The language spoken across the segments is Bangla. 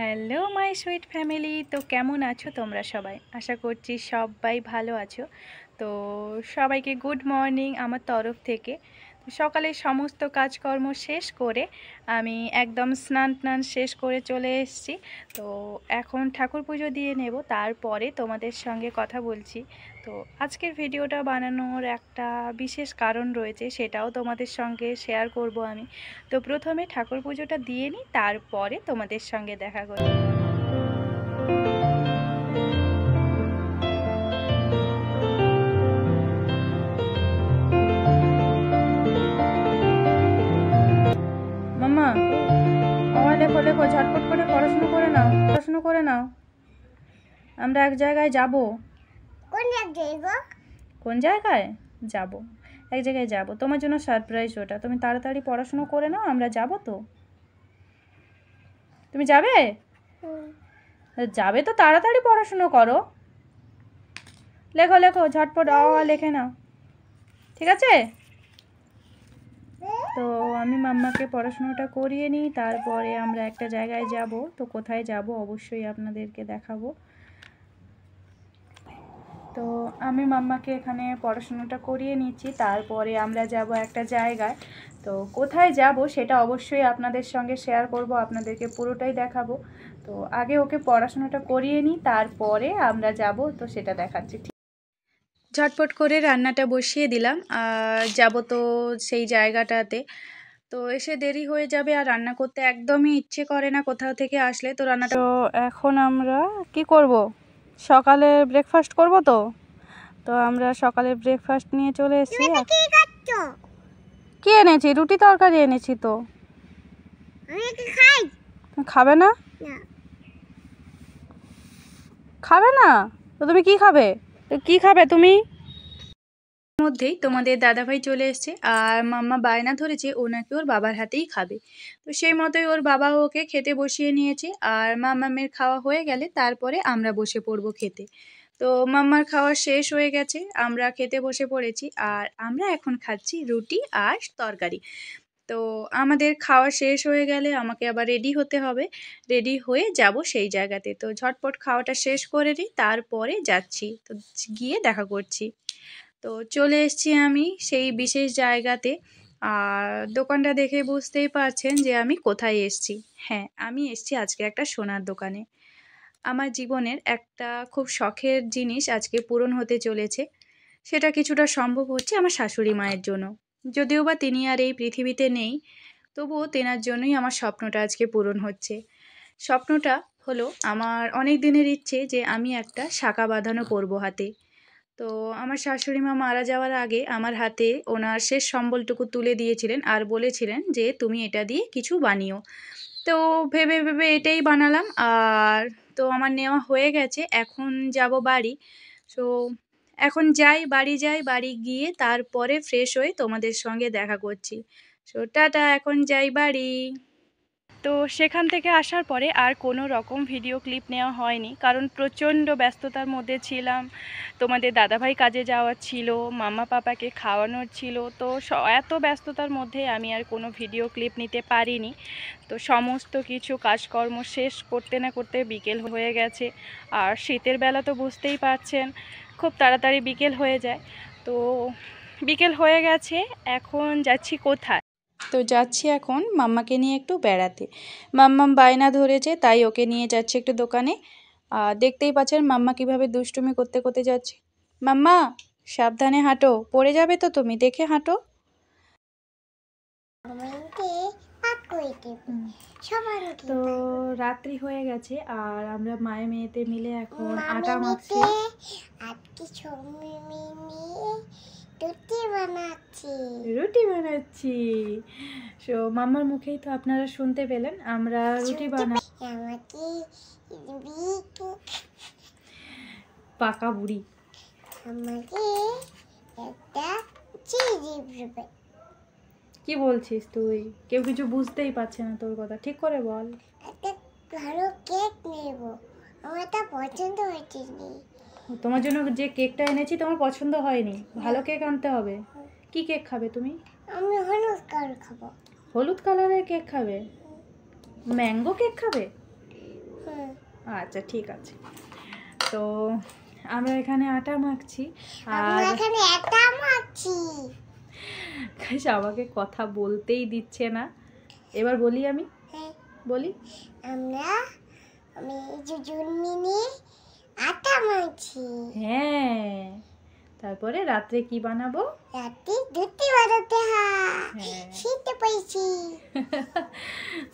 Hello my sweet family. তো কেমন আছো তোমরা সবাই? আশা করছি সবাই ভালো আছো। তো সবাইকে গুড মর্নিং আমার তরফ থেকে। তো সকালে সমস্ত কাজকর্ম শেষ করে আমি একদম স্নান টান শেষ করে চলে এসেছি। তো এখন ঠাকুর পুজো দিয়ে নেব, তারপরে তোমাদের সঙ্গে কথা বলছি। তো আজকের ভিডিওটা বানানোর একটা বিশেষ কারণ রয়েছে, সেটাও তোমাদের সঙ্গে শেয়ার করব আমি। তো প্রথমে ঠাকুর পুজোটা দিয়ে নিই, তারপরে তোমাদের সঙ্গে দেখা করি। মাম্মা, লেখো লেখো, ঝটপট করে পড়াশুনো করে নাও, পড়াশুনো করে নাও। আমরা এক জায়গায় যাব। কোন জায়গায় যাব? এক জায়গায় যাব, তোমার জন্য সারপ্রাইজ ওটা। তুমি তাড়াতাড়ি পড়াশুনো করে নাও, আমরা যাব। তো তুমি যাবে? যাবে তো তাড়াতাড়ি পড়াশুনো করো। লেখো লেখো, ঝটপট লেখে নাও, ঠিক আছে? তো আমি মাম্মাকে পড়াশোনাটা করিয়ে নিই, তারপরে আমরা একটা জায়গায় যাব। তো কোথায় যাব অবশ্যই আপনাদেরকে দেখাবো। তো আমি মাম্মাকে এখানে পড়াশোনাটা করিয়ে নিচ্ছি, তারপরে আমরা যাব একটা জায়গায়। তো কোথায় যাব সেটা অবশ্যই আপনাদের সঙ্গে শেয়ার করব, আপনাদেরকে পুরোটাই দেখাবো। তো আগে ওকে পড়াশোনাটা করিয়ে নিই, তারপরে আমরা যাব, তো সেটা দেখাচ্ছি। ঝটপট করে রান্নাটা বসিয়ে দিলাম, আর যাব তো সেই জায়গাটাতে। তো এসে দেরি হয়ে যাবে, আর রান্না করতে একদমই ইচ্ছে করে না কোথাও থেকে আসলে। তো রান্নাটা, তো এখন আমরা কি করব? সকালে ব্রেকফাস্ট করব। তো তো আমরা সকালে ব্রেকফাস্ট নিয়ে চলে এসেছি। কি এনেছি? রুটি তরকারি এনেছি। তো খাবে না? খাবে না? তো তুমি কি খাবে? তো কি খাবে তুমি? মধ্যেই তোমাদের দাদাভাই চলে এসেছে, আর মাম্মা বায়না ধরেছে ও নাকি ওর বাবার হাতেই খাবে। তো সেই মতোই ওর বাবা ওকে খেতে বসিয়ে নিয়েছে, আর মাম্মামের খাওয়া হয়ে গেলে তারপরে আমরা বসে পড়বো খেতে। তো মাম্মার খাওয়া শেষ হয়ে গেছে, আমরা খেতে বসে পড়েছি, আর আমরা এখন খাচ্ছি রুটি আর তরকারি। তো আমাদের খাওয়া শেষ হয়ে গেলে আমাকে আবার রেডি হতে হবে, রেডি হয়ে যাব সেই জায়গাতে। তো ঝটপট খাওয়াটা শেষ করে নিই, তারপরে যাচ্ছি। তো গিয়ে দেখা করছি। তো চলে এসেছি আমি সেই বিশেষ জায়গাতে, আর দোকানটা দেখে বুঝতেই পারছেন যে আমি কোথায় এসেছি। হ্যাঁ, আমি এসেছি আজকে একটা সোনার দোকানে। আমার জীবনের একটা খুব শখের জিনিস আজকে পূরণ হতে চলেছে। সেটা কিছুটা সম্ভব হচ্ছে আমার শাশুড়ি মায়ের জন্য। যদিও বা তিনি আর এই পৃথিবীতে নেই, তবুও তেনার জন্যই আমার স্বপ্নটা আজকে পূরণ হচ্ছে। স্বপ্নটা হলো আমার অনেক দিনের ইচ্ছে যে আমি একটা শাঁখা বাঁধানো পরবো হাতে। তো আমার শাশুড়ি মা মারা যাওয়ার আগে আমার হাতে ওনার শেষ সম্বলটুকু তুলে দিয়েছিলেন, আর বলেছিলেন যে তুমি এটা দিয়ে কিছু বানিও। তো ভেবে ভেবে এটাই বানালাম। আর তো আমার নেওয়া হয়ে গেছে, এখন যাব বাড়ি। সো এখন যাই, বাড়ি যাই, বাড়ি গিয়ে তারপরে ফ্রেশ হয়ে তোমাদের সঙ্গে দেখা করছি। সো টাটা, এখন যাই বাড়ি। তো সেখান থেকে আসার পরে আর কোনো রকম ভিডিও ক্লিপ নেওয়া হয়নি, কারণ প্রচণ্ড ব্যস্ততার মধ্যে ছিলাম। তোমাদের দাদাভাই কাজে যাওয়ার ছিল, মামা পাপাকে খাওয়ানোর ছিল। তো এত ব্যস্ততার মধ্যে আমি আর কোনো ভিডিও ক্লিপ নিতে পারিনি। তো সমস্ত কিছু কাজকর্ম শেষ করতে না করতে বিকেল হয়ে গেছে। আর শীতের বেলা তো বুঝতেই পারছেন, খুব তাড়াতাড়ি বিকেল হয়ে যায়। তো বিকেল হয়ে গেছে, এখন যাচ্ছি কোথায়? তো যাচ্ছি এখন মাম্মাকে নিয়ে একটু বেড়াতে। মাম্মাম বায়না ধরেছে, তাই ওকে নিয়ে যাচ্ছে একটু দোকানে। দেখতেই পাচ্ছেন মাম্মা কিভাবে দুষ্টুমি করতে করতে যাচ্ছে। মাম্মা, সাবধানে হাঁটো, পড়ে যাবে তো, তুমি দেখে হাঁটো। তো রাত্রি হয়ে গেছে, আর আমরা মায়ে মেয়েতে মিলে এখন আটা মাখছি। রুটি বানাচ্ছি। সো মাম্মার মুখেই তো আপনারা শুনতে পেলেন, আমরা রুটি বানাচ্ছি। পাকা বুড়ি কি বলছিস তুই? কেউ কিছু বুঝতেই পারছে না তোর কথা, ঠিক করে বল। একটা ভালো কেক নেব, আমার তো পছন্দ হয়েছে। তোমার জন্য যে কেকটা এনেছি তোমার পছন্দ হয়নি, ভালো কেক আনতে হবে। কি কেক খাবে তুমি? আমি হলুদ কালার খাবো। হলুদ কালারের কেক খাবে? ম্যাঙ্গো কেক খাবে? আচ্ছা ঠিক আছে। তো আমরা এখানে আটা মাখছি আমরা আর এখানে আটা মাখছি। গাইস আমাকে কথা বলতেই দিচ্ছে না। এবার বলি আমি, হ্যাঁ, বলি আমি জুজুনমিনি আটা মাখছি। হ্যাঁ, তারপরে রাত্রে কি বানাবো? রাতে রুটি বানাতে হয়। হ্যাঁ। শীতে পেয়েছি।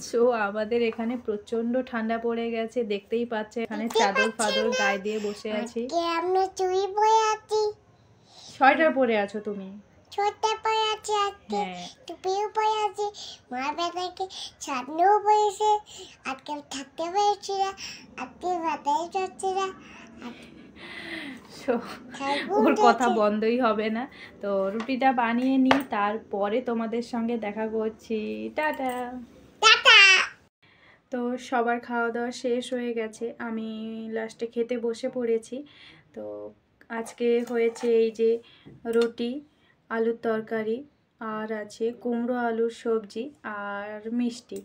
সো আমাদের এখানে প্রচন্ড ঠান্ডা পড়ে গেছে, দেখতেই পাচ্ছে এখানে চাদর ফাদর গায়ে দিয়ে বসে আছি। আজকে আমরা চুড়ি পরে আছি। সোয়েটার পরে আছো তুমি? ছোটটা পরে আছি আজকে। হ্যাঁ। টুপিও পরে আছি। মা বেটাকে ছাড়লেও পড়েছে। আজকে থাকতে পেরেছি না। আজকে বাতাই যাচ্ছে না। So, ওর কথা বন্ধই হবে না। তো রুটিটা বানিয়ে নিই, তারপরে তোমাদের সঙ্গে দেখা করছি। টাটা। তো সবার খাওয়া দাওয়া শেষ হয়ে গেছে, আমি লাস্টে খেতে বসে পড়েছি। তো আজকে হয়েছে এই যে রুটি, আলুর তরকারি, আর আছে কুমড়ো আলুর সবজি আর মিষ্টি।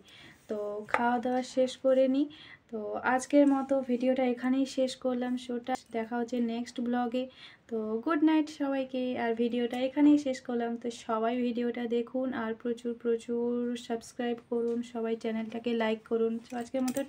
তো খাওয়া দাওয়া শেষ করে নিই। তো আজকের মতো ভিডিওটা এখানেই শেষ করলাম। শোটা দেখা হচ্ছে নেক্সট ব্লগে। তো গুড নাইট সবাইকে। আর ভিডিওটা এখানেই শেষ করলাম। তো সবাই ভিডিওটা দেখুন আর প্রচুর প্রচুর সাবস্ক্রাইব করুন, সবাই চ্যানেলটাকে লাইক করুন। তো আজকের মতো